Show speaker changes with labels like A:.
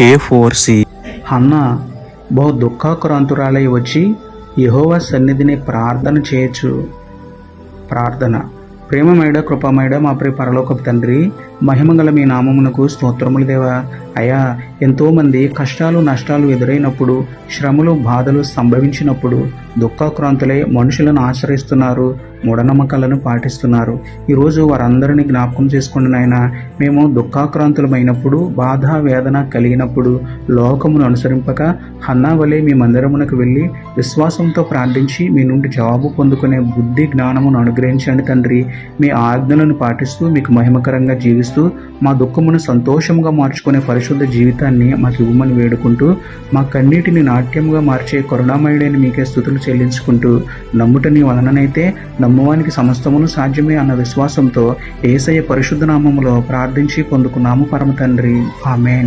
A: A4C.
B: Hannah బహు దుఃఖాక్రాంతురాలై వచ్చి యెహోవా సన్నిధిని ప్రార్థన చేయొచ్చు. ప్రార్థన. ప్రేమమేడ కృపమేడ మా ప్రియ పరలోకపు తండ్రి, మహిమగల మీ నామమునకు స్తోత్రములు దేవా. అయా, ఎంతోమంది కష్టాలు నష్టాలు ఎదురైనప్పుడు, శ్రమలు బాధలు సంభవించినప్పుడు దుఃఖాక్రాంతులై మనుషులను ఆశ్రయిస్తున్నారు, మూఢనమ్మకాలను పాటిస్తున్నారు. ఈరోజు వారందరినీ జ్ఞాపకం చేసుకోండి నాయనా. మేము దుఃఖాక్రాంతులమైనప్పుడు, బాధ వేదన కలిగినప్పుడు లోకమును అనుసరింపక హన్నా వలె మీ మందిరమునకు వెళ్ళి విశ్వాసంతో ప్రార్థించి మీ నుండి జవాబు పొందుకునే బుద్ధి జ్ఞానమును అనుగ్రహించండి తండ్రి. మీ ఆజ్ఞలను పాటిస్తూ మీకు మహిమకరంగా జీవిస్తూ మా దుఃఖమును సంతోషంగా మార్చుకునే పరిశుద్ధ జీవితాన్ని మాకు ఇవ్వమని వేడుకుంటూ, మా కన్నీటిని నాట్యముగా మార్చే కరుణామయుడైన మీకే స్తుతులు చెల్లించుకుంటూ, నమ్ముట నీ వలననైతే నమ్మువానికి సమస్తమును సాధ్యమే అన్న విశ్వాసంతో యేసయ్య పరిశుద్ధ నామములో ప్రార్థించి పొందుకున్నాము పరమ తండ్రి. ఆమేన్.